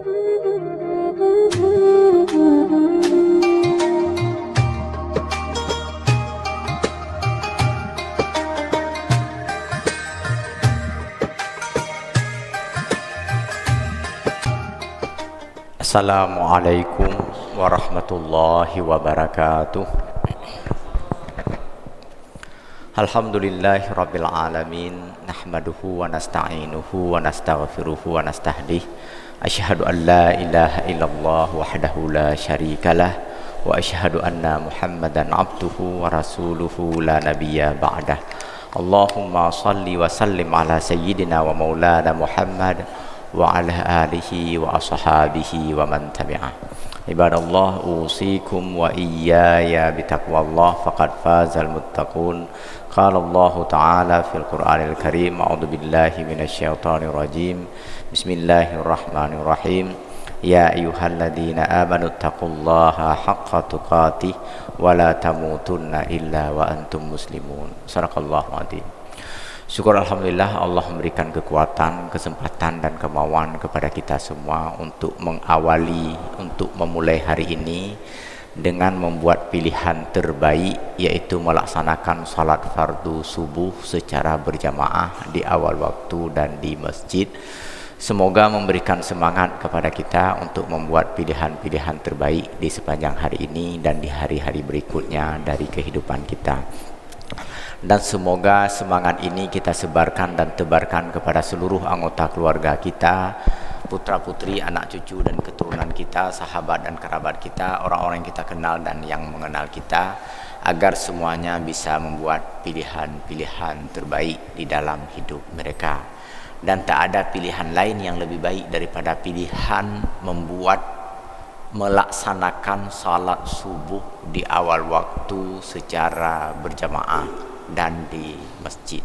Assalamualaikum warahmatullahi wabarakatuh. Alhamdulillahi rabbil alamin. Nahmaduhu wa nasta'inuhu wa nastaghfiruhu wa nastahdih. Asyhadu an la ilaha illallah wahdahu la syarikalah. Wa asyhadu anna Muhammadan abduhu wa rasuluhu la nabiyya ba'dah. Allahumma salli wa sallim ala sayyidina wa maulana Muhammad wa ala alihi wa ashabihi wa man tabi'ah. Ibadallah, usikum wa iyaya bitaqwallah faqad fazal muttaqun. Qala Allah ta'ala fil Qur'anil Karim, a'udzu billahi minasyaitonir rajim. Bismillahirrahmanirrahim. Ya ayyuhalladzina amanu taqullaha haqqa tuqatih wa la tamutunna illa wa antum muslimun. Shadaqallahu adzim. Syukur alhamdulillah Allah memberikan kekuatan, kesempatan dan kemauan kepada kita semua untuk mengawali, untuk memulai hari ini dengan membuat pilihan terbaik, yaitu melaksanakan salat fardu subuh secara berjamaah di awal waktu dan di masjid. Semoga memberikan semangat kepada kita untuk membuat pilihan-pilihan terbaik di sepanjang hari ini dan di hari-hari berikutnya dari kehidupan kita. Dan semoga semangat ini kita sebarkan dan tebarkan kepada seluruh anggota keluarga kita, putra-putri, anak cucu dan keturunan kita, sahabat dan kerabat kita, orang-orang yang kita kenal dan yang mengenal kita, agar semuanya bisa membuat pilihan-pilihan terbaik di dalam hidup mereka. Dan tak ada pilihan lain yang lebih baik daripada pilihan melaksanakan salat subuh di awal waktu secara berjamaah dan di masjid.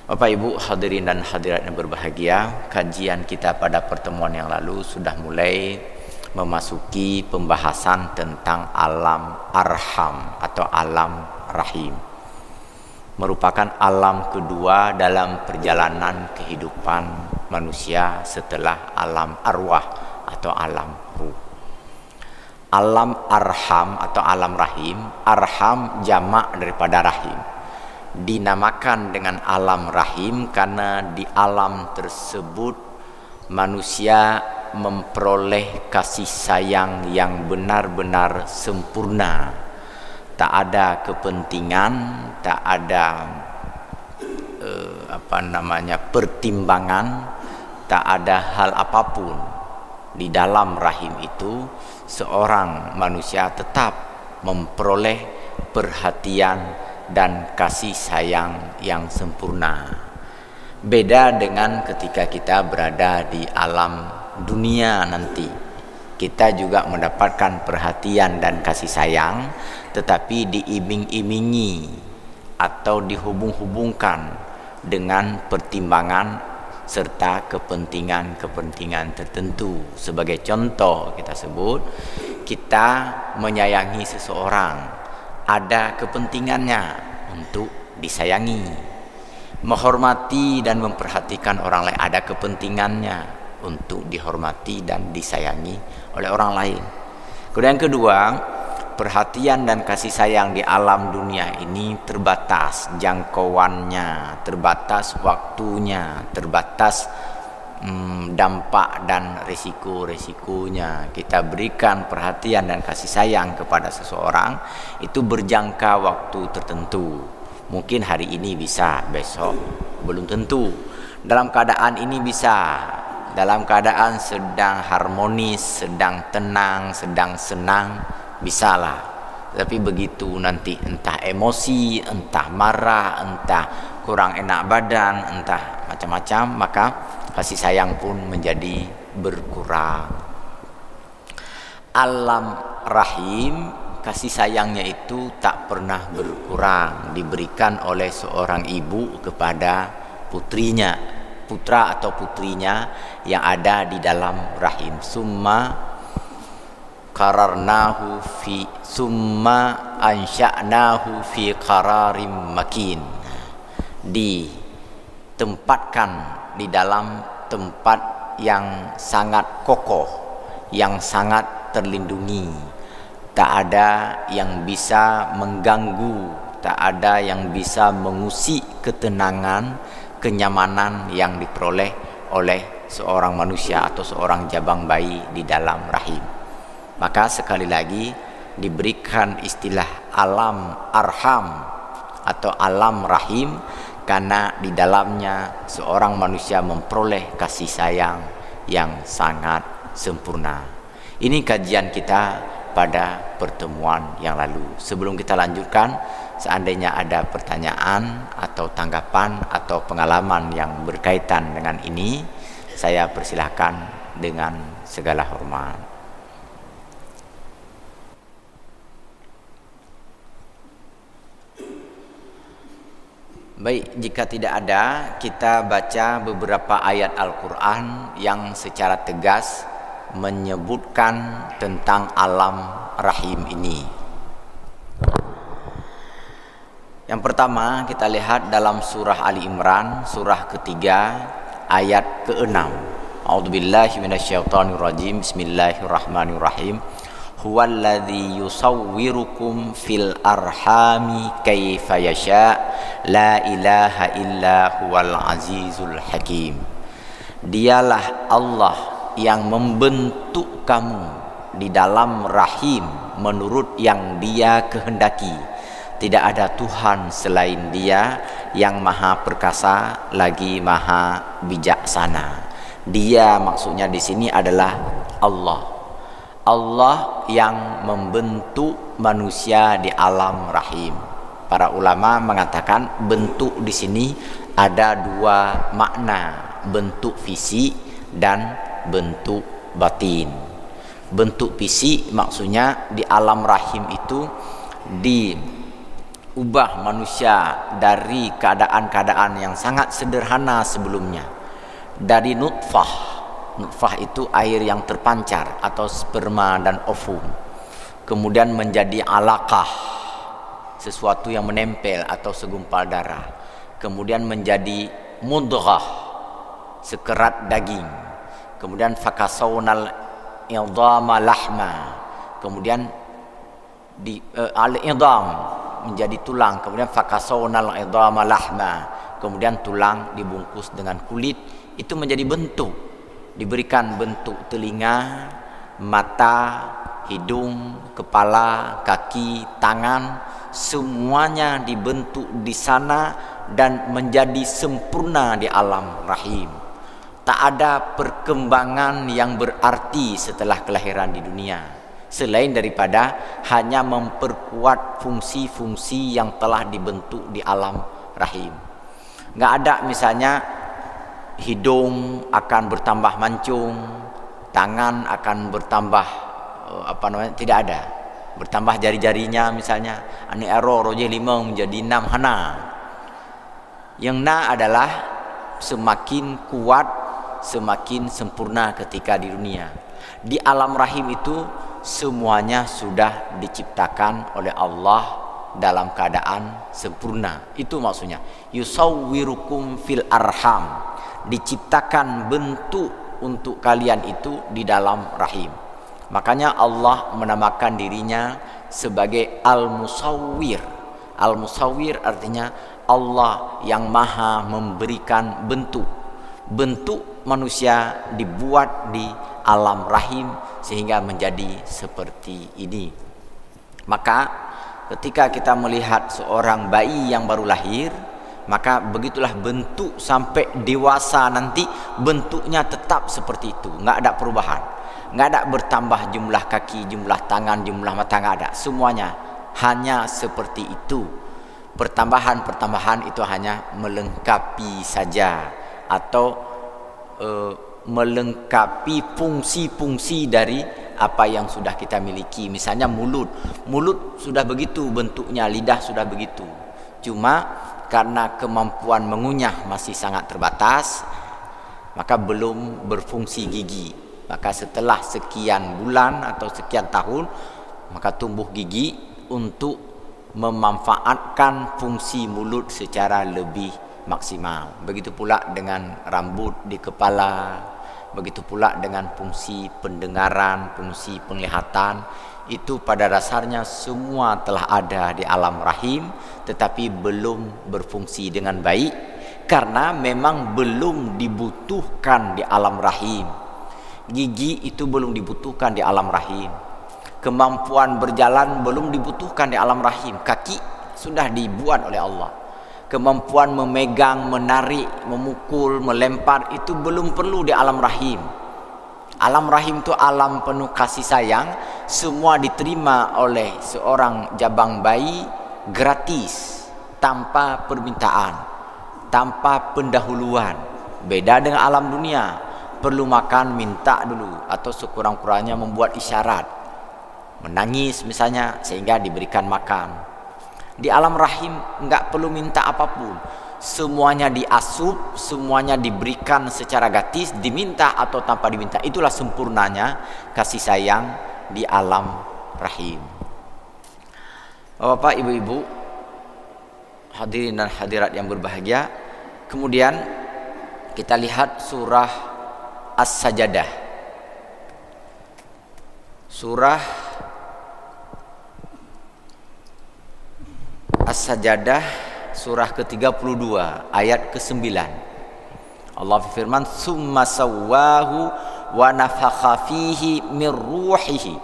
Bapak Ibu hadirin dan hadirat yang berbahagia, kajian kita pada pertemuan yang lalu sudah mulai memasuki pembahasan tentang alam arham atau alam rahim. Merupakan alam kedua dalam perjalanan kehidupan manusia setelah alam arwah atau alam ruh. Alam arham atau alam rahim, arham jamak daripada rahim, dinamakan dengan alam rahim karena di alam tersebut manusia memperoleh kasih sayang yang benar-benar sempurna. Tak ada kepentingan, tak ada pertimbangan, tak ada hal apapun. Di dalam rahim itu seorang manusia tetap memperoleh perhatian dan kasih sayang yang sempurna. Beda dengan ketika kita berada di alam dunia nanti. Kita juga mendapatkan perhatian dan kasih sayang, tetapi diiming-imingi atau dihubung-hubungkan dengan pertimbangan serta kepentingan-kepentingan tertentu. Sebagai contoh kita sebut, kita menyayangi seseorang, ada kepentingannya untuk disayangi. Menghormati dan memperhatikan orang lain, ada kepentingannya untuk dihormati dan disayangi oleh orang lain. Kemudian yang kedua, perhatian dan kasih sayang di alam dunia ini terbatas jangkauannya, terbatas waktunya, terbatas dampak dan risiko-risikonya. Kita berikan perhatian dan kasih sayang kepada seseorang itu berjangka waktu tertentu. Mungkin hari ini bisa, besok belum tentu. Dalam keadaan ini bisa, dalam keadaan sedang harmonis, sedang tenang, sedang senang, bisalah. Tapi begitu nanti entah emosi, entah marah, entah kurang enak badan, entah macam-macam, maka kasih sayang pun menjadi berkurang. Alam rahim, kasih sayangnya itu tak pernah berkurang, diberikan oleh seorang ibu kepada putrinya, putra atau putrinya yang ada di dalam rahim. Summa ansha'nahu fi qararim makin. Ditempatkan di dalam tempat yang sangat kokoh, yang sangat terlindungi. Tak ada yang bisa mengganggu, tak ada yang bisa mengusik ketenangan, kenyamanan yang diperoleh oleh seorang manusia atau seorang jabang bayi di dalam rahim. Maka sekali lagi diberikan istilah alam arham atau alam rahim karena di dalamnya seorang manusia memperoleh kasih sayang yang sangat sempurna. Ini kajian kita pada pertemuan yang lalu. Sebelum kita lanjutkan, seandainya ada pertanyaan atau tanggapan atau pengalaman yang berkaitan dengan ini, saya persilahkan dengan segala hormat. Baik, jika tidak ada, kita baca beberapa ayat Al-Quran yang secara tegas menyebutkan tentang alam rahim ini. Yang pertama kita lihat dalam surah Ali Imran, surah ketiga, ayat ke-6. A'udzubillahi minasyaitonirrajim. Bismillahirrahmanirrahim. Huwallazi yusawwirukum fil arhami kaifa yasha. La ilaha illa huwal azizul hakim. Dialah Allah yang membentuk kamu di dalam rahim menurut yang Dia kehendaki. Tidak ada Tuhan selain Dia yang maha perkasa lagi maha bijaksana. Dia maksudnya di sini adalah Allah. Allah yang membentuk manusia di alam rahim. Para ulama mengatakan bentuk di sini ada dua makna, bentuk fisik dan bentuk batin. Bentuk fisik maksudnya di alam rahim itu diubah manusia dari keadaan-keadaan yang sangat sederhana sebelumnya, dari nutfah. Nutfah itu air yang terpancar atau sperma dan ovum, kemudian menjadi alaqah, sesuatu yang menempel atau segumpal darah, kemudian menjadi mudghah, sekerat daging, kemudian fakasawnal idhama lahma, kemudian di al-idham menjadi tulang, kemudian fakasawnal idhama lahma, kemudian tulang dibungkus dengan kulit, itu menjadi bentuk, diberikan bentuk telinga, mata, hidung, kepala, kaki, tangan, semuanya dibentuk di sana dan menjadi sempurna di alam rahim. Tak ada perkembangan yang berarti setelah kelahiran di dunia selain daripada hanya memperkuat fungsi-fungsi yang telah dibentuk di alam rahim. Nggak ada misalnya hidung akan bertambah mancung, tangan akan bertambah tidak ada, bertambah jari-jarinya misalnya, ani ero roje 5 menjadi 6 hana. Yang na adalah semakin kuat, semakin sempurna ketika di dunia. Di alam rahim itu semuanya sudah diciptakan oleh Allah dalam keadaan sempurna. Itu maksudnya yusawwirukum fil arham, diciptakan bentuk untuk kalian itu di dalam rahim. Makanya Allah menamakan dirinya sebagai Al-Musawwir. Al-Musawwir artinya Allah yang maha memberikan bentuk. Bentuk manusia dibuat di alam rahim sehingga menjadi seperti ini. Maka ketika kita melihat seorang bayi yang baru lahir, maka begitulah bentuk sampai dewasa nanti, bentuknya tetap seperti itu, nggak ada perubahan. Nggak ada bertambah jumlah kaki, jumlah tangan, jumlah mata, nggak ada. Semuanya hanya seperti itu. Pertambahan-pertambahan itu hanya melengkapi saja atau melengkapi fungsi-fungsi dari apa yang sudah kita miliki. Misalnya mulut sudah begitu bentuknya, lidah sudah begitu. Cuma karena kemampuan mengunyah masih sangat terbatas, maka belum berfungsi gigi. Maka setelah sekian bulan atau sekian tahun, maka tumbuh gigi untuk memanfaatkan fungsi mulut secara lebih maksimal. Begitu pula dengan rambut di kepala, Begitu pula dengan fungsi pendengaran, fungsi penglihatan, itu pada dasarnya semua telah ada di alam rahim, tetapi belum berfungsi dengan baik karena memang belum dibutuhkan di alam rahim. Gigi itu belum dibutuhkan di alam rahim. Kemampuan berjalan belum dibutuhkan di alam rahim. Kaki sudah dibuat oleh Allah. Kemampuan memegang, menarik, memukul, melempar itu belum perlu di alam rahim. Alam rahim itu alam penuh kasih sayang, semua diterima oleh seorang jabang bayi gratis, tanpa permintaan, tanpa pendahuluan. Beda dengan alam dunia, perlu makan minta dulu, atau sekurang-kurangnya membuat isyarat, menangis misalnya sehingga diberikan makan. Di alam rahim enggak perlu minta apapun, semuanya diasup, semuanya diberikan secara gratis, diminta atau tanpa diminta. Itulah sempurnanya kasih sayang di alam rahim. Bapak, ibu-ibu, hadirin dan hadirat yang berbahagia, kemudian kita lihat surah As-Sajadah. Surah As-Sajadah surah ke-32 ayat ke-9. Allah firman, "Tsumma sawwahu wa nafakha fihi min ruhihi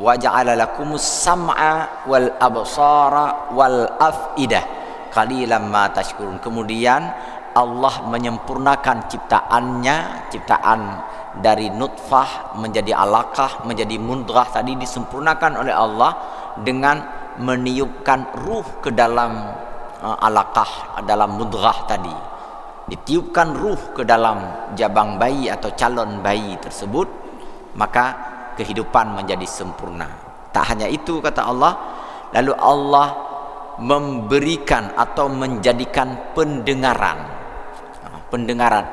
wa ja'ala lakumus sam'a wal absara wal afidah qalilan ma tashkurun." Kemudian Allah menyempurnakan ciptaannya, ciptaan dari nutfah menjadi alaqah, menjadi mudghah tadi disempurnakan oleh Allah dengan meniupkan ruh ke dalam alaqah, dalam mudghah tadi. Ditiupkan ruh ke dalam jabang bayi atau calon bayi tersebut, maka kehidupan menjadi sempurna. Tak hanya itu, kata Allah, lalu Allah memberikan atau menjadikan pendengaran,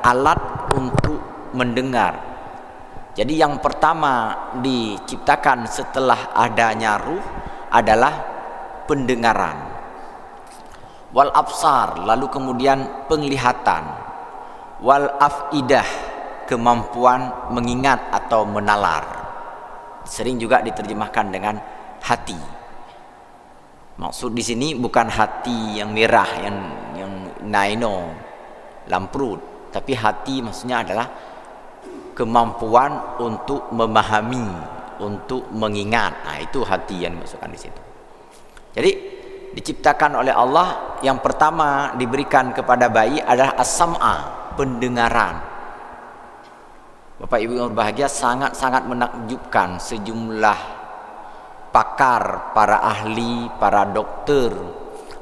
alat untuk mendengar. Jadi yang pertama diciptakan setelah adanya ruh adalah pendengaran, wal absar, lalu kemudian penglihatan, wal afidah, kemampuan mengingat atau menalar. Sering juga diterjemahkan dengan hati. Maksud di sini bukan hati yang merah, yang naino, lamprut, tapi hati maksudnya adalah kemampuan untuk memahami, untuk mengingat. Nah, itu hati yang dimasukkan di situ. Jadi diciptakan oleh Allah, yang pertama diberikan kepada bayi adalah as-sam'a, pendengaran. Bapak Ibu yang berbahagia, sangat-sangat menakjubkan sejumlah pakar, para ahli, para dokter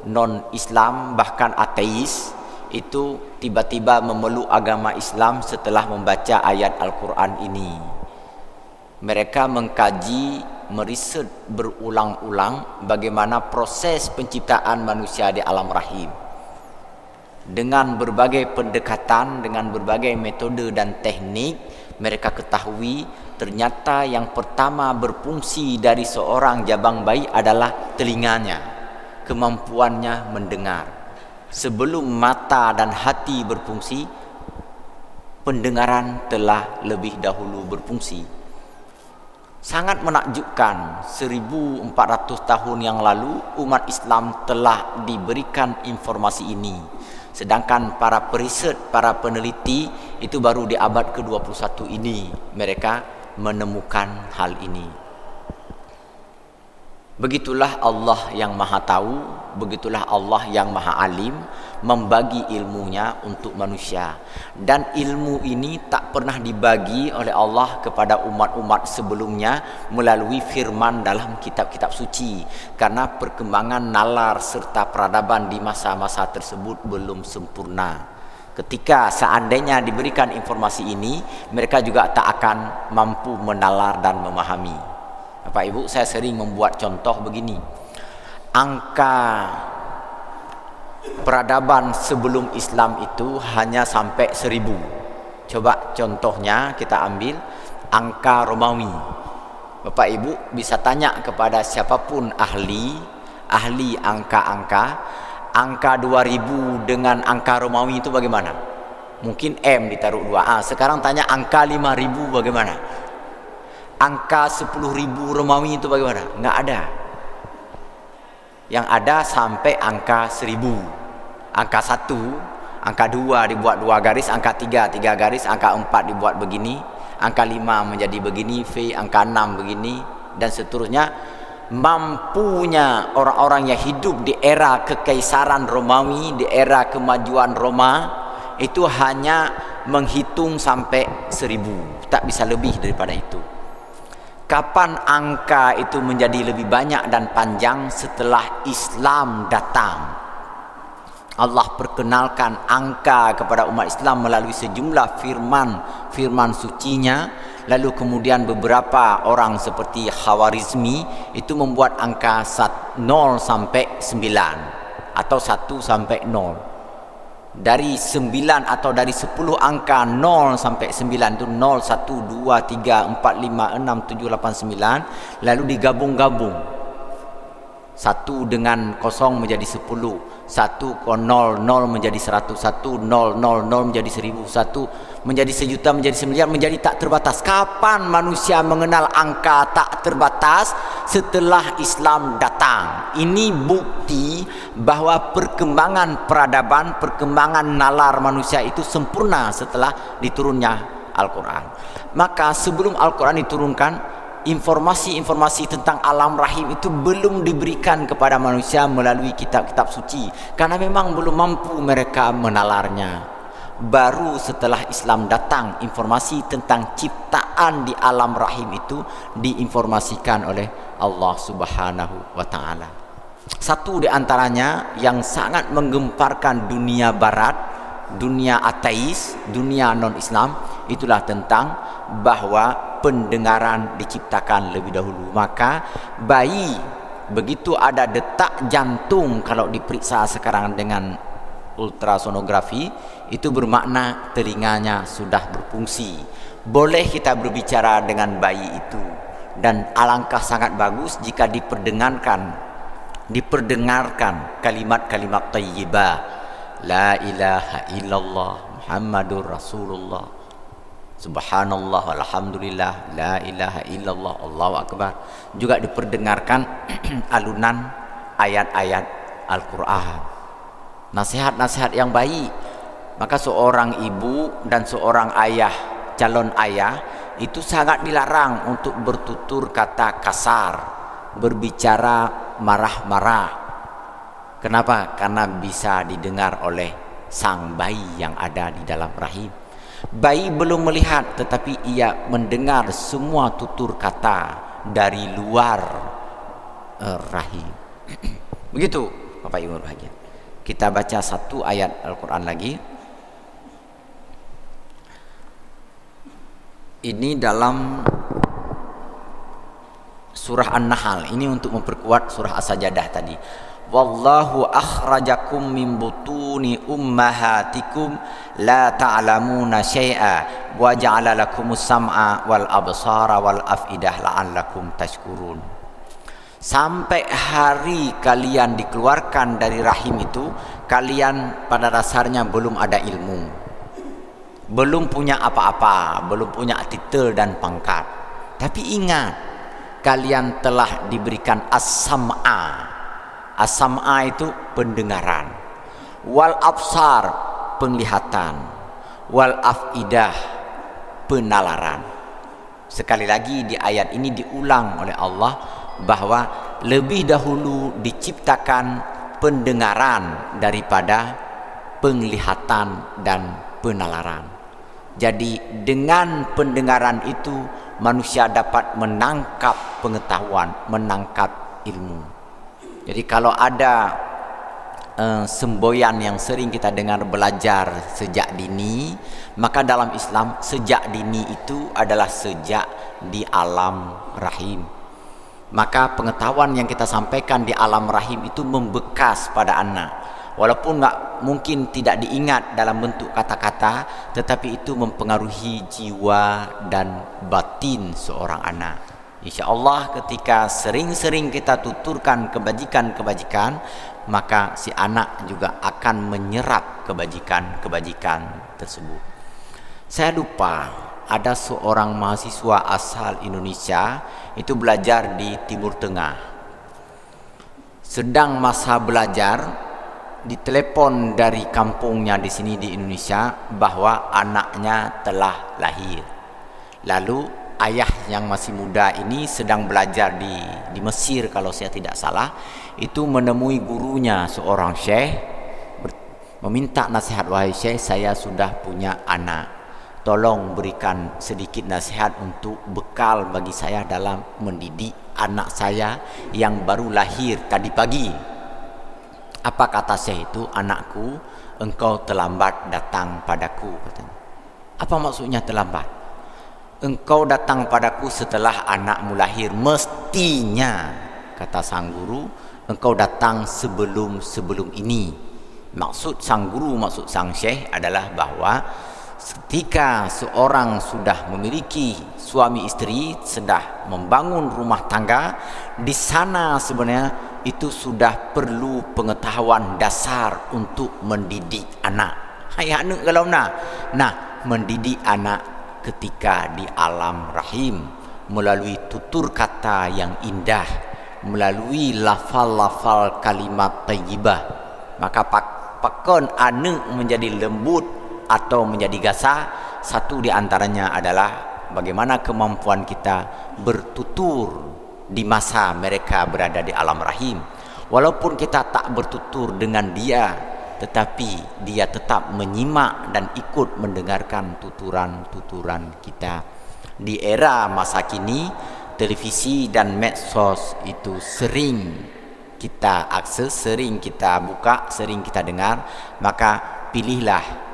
non-Islam, bahkan ateis, itu tiba-tiba memeluk agama Islam setelah membaca ayat Al-Quran ini. Mereka mengkaji, meriset berulang-ulang bagaimana proses penciptaan manusia di alam rahim. Dengan berbagai pendekatan, dengan berbagai metode dan teknik, mereka ketahui ternyata yang pertama berfungsi dari seorang jabang bayi adalah telinganya, kemampuannya mendengar. Sebelum mata dan hati berfungsi, pendengaran telah lebih dahulu berfungsi. Sangat menakjubkan, 1400 tahun yang lalu umat Islam telah diberikan informasi ini. Sedangkan para periset, para peneliti itu baru di abad ke-21 ini mereka menemukan hal ini. Begitulah Allah yang Maha Tahu, begitulah Allah yang Maha Alim, membagi ilmunya untuk manusia. Dan ilmu ini tak pernah dibagi oleh Allah kepada umat-umat sebelumnya melalui firman dalam kitab-kitab suci, karena perkembangan nalar serta peradaban di masa-masa tersebut belum sempurna. Ketika seandainya diberikan informasi ini, mereka juga tak akan mampu menalar dan memahami. Bapak Ibu, saya sering membuat contoh begini. Angka peradaban sebelum Islam itu hanya sampai 1000. Coba contohnya kita ambil angka Romawi. Bapak Ibu bisa tanya kepada siapapun ahli angka-angka, angka 2000 dengan angka Romawi itu bagaimana? Mungkin M ditaruh 2. Sekarang tanya angka 5.000 bagaimana? Angka 10.000 Romawi itu bagaimana? Nggak ada. Yang ada sampai angka 1.000. Angka 1, angka 2 dibuat 2 garis, angka 3 garis, angka 4 dibuat begini, angka 5 menjadi begini, V, angka 6 begini, dan seterusnya. Mampunya orang-orang yang hidup di era kekaisaran Romawi, di era kemajuan Roma, itu hanya menghitung sampai 1.000, tak bisa lebih daripada itu. Kapan angka itu menjadi lebih banyak dan panjang? Setelah Islam datang. Allah perkenalkan angka kepada umat Islam melalui sejumlah firman sucinya. Lalu kemudian beberapa orang seperti Khawarizmi itu membuat angka 0 sampai 9 atau 1 sampai 0. Dari 9 atau dari 10 angka 0 sampai 9 itu 0, 1, 2, 3, 4, 5, 6, 7, 8, 9. Lalu digabung-gabung. 1 dengan 0 menjadi 10, 1 0 0 menjadi 100, 1 0 0 0 menjadi 1000, 1 menjadi 1.000.000, menjadi 1.000.000, menjadi tak terbatas. Kapan manusia mengenal angka tak terbatas? Setelah Islam datang. Ini bukti bahwa perkembangan peradaban, perkembangan nalar manusia itu sempurna setelah diturunnya Al-Quran. Maka sebelum Al-Quran diturunkan, informasi-informasi tentang alam rahim itu belum diberikan kepada manusia melalui kitab-kitab suci, karena memang belum mampu mereka menalarnya. Baru setelah Islam datang, informasi tentang ciptaan di alam rahim itu diinformasikan oleh Allah Subhanahu wa ta'ala. Satu di antaranya yang sangat menggemparkan dunia barat, dunia ateis, dunia non-Islam, itulah tentang bahwa pendengaran diciptakan lebih dahulu. Maka bayi begitu ada detak jantung, kalau diperiksa sekarang dengan ultrasonografi, itu bermakna telinganya sudah berfungsi. Boleh kita berbicara dengan bayi itu, dan alangkah sangat bagus jika diperdengarkan kalimat-kalimat thayyibah, la ilaha illallah Muhammadur Rasulullah, subhanallah walhamdulillah, la ilaha illallah, Allahu akbar. Juga diperdengarkan alunan ayat-ayat Al-Quran, nasihat-nasihat yang baik. Maka seorang ibu dan seorang ayah, calon ayah, itu sangat dilarang untuk bertutur kata kasar, berbicara marah-marah. Kenapa? Karena bisa didengar oleh sang bayi yang ada di dalam rahim. Bayi belum melihat, tetapi ia mendengar semua tutur kata dari luar rahim. Begitu Bapak Ibu bahagia. Kita baca satu ayat Al-Quran lagi. Ini dalam surah An-Nahl. Ini untuk memperkuat surah As-Sajadah tadi. Wallahu akhrajakum min butuni ummahatikum la ta'lamuna syai'a wa ja'ala lakumus sam'a wal absara wal afidah la'allakum tashkurun. Sampai hari kalian dikeluarkan dari rahim itu, kalian pada dasarnya belum ada ilmu, belum punya apa-apa, belum punya titel dan pangkat. Tapi ingat, kalian telah diberikan as-sam'a. As-sam'a itu pendengaran, wal absar penglihatan, wal afidah penalaran. Sekali lagi di ayat ini diulang oleh Allah bahwa lebih dahulu diciptakan pendengaran daripada penglihatan dan penalaran. Jadi dengan pendengaran itu manusia dapat menangkap pengetahuan, menangkap ilmu. Jadi kalau ada semboyan yang sering kita dengar, belajar sejak dini, maka dalam Islam sejak dini itu adalah sejak di alam rahim. Maka pengetahuan yang kita sampaikan di alam rahim itu membekas pada anak. Walaupun mungkin tidak diingat dalam bentuk kata-kata, tetapi itu mempengaruhi jiwa dan batin seorang anak. Insya Allah ketika sering-sering kita tuturkan kebajikan-kebajikan, maka si anak juga akan menyerap kebajikan-kebajikan tersebut. Saya lupa, ada seorang mahasiswa asal Indonesia itu belajar di Timur Tengah. Sedang masa belajar, ditelepon dari kampungnya di sini di Indonesia bahwa anaknya telah lahir. Lalu ayah yang masih muda ini sedang belajar di Mesir kalau saya tidak salah, itu menemui gurunya seorang syekh, meminta nasihat, wahai syekh, saya sudah punya anak, tolong berikan sedikit nasihat untuk bekal bagi saya dalam mendidik anak saya yang baru lahir tadi pagi. Apa kata syekh itu? Anakku, engkau terlambat datang padaku, katanya. Apa maksudnya terlambat? Engkau datang padaku setelah anakmu lahir. Mestinya, kata sang guru, engkau datang sebelum ini. Maksud sang guru, maksud sang syekh adalah bahwa ketika seorang sudah memiliki suami istri, sudah membangun rumah tangga, di sana sebenarnya itu sudah perlu pengetahuan dasar untuk mendidik anak. Hai anak kalau nah mendidik anak ketika di alam rahim melalui tutur kata yang indah, melalui lafal-lafal kalimat thayyibah, maka pakon anak menjadi lembut atau menjadi gasah. Satu di antaranya adalah bagaimana kemampuan kita bertutur di masa mereka berada di alam rahim. Walaupun kita tak bertutur dengan dia, tetapi dia tetap menyimak dan ikut mendengarkan tuturan-tuturan kita. Di era masa kini, televisi dan medsos itu sering kita akses, sering kita buka, sering kita dengar. Maka pilihlah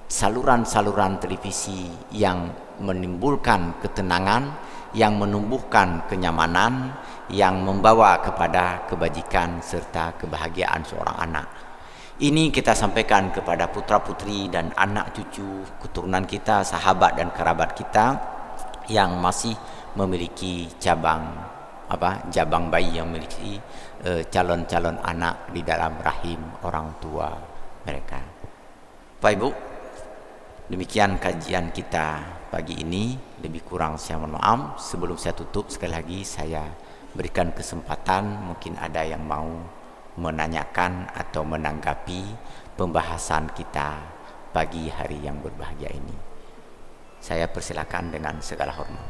saluran-saluran televisi yang menimbulkan ketenangan, yang menumbuhkan kenyamanan, yang membawa kepada kebajikan serta kebahagiaan seorang anak. Ini kita sampaikan kepada putra-putri dan anak cucu keturunan kita, sahabat dan kerabat kita yang masih memiliki jabang bayi, yang memiliki calon-calon anak di dalam rahim orang tua mereka. Bapak Ibu, demikian kajian kita pagi ini. Lebih kurang saya mohon maaf. Sebelum saya tutup, sekali lagi saya berikan kesempatan, mungkin ada yang mau menanyakan atau menanggapi pembahasan kita pagi hari yang berbahagia ini. Saya persilakan dengan segala hormat.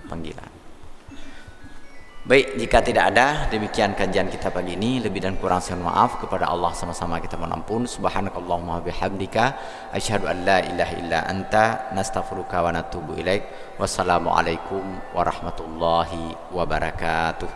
Panggilan. Baik, jika tidak ada, demikian kajian kita pagi ini. Lebih dan kurang saya mohon maaf. Kepada Allah sama-sama kita mohon ampun. Subhanakallahumma bihamdika asyhadu an la ilaha illa anta nastaghfiruka wa natubu ilaik. Wassalamualaikum warahmatullahi wabarakatuh.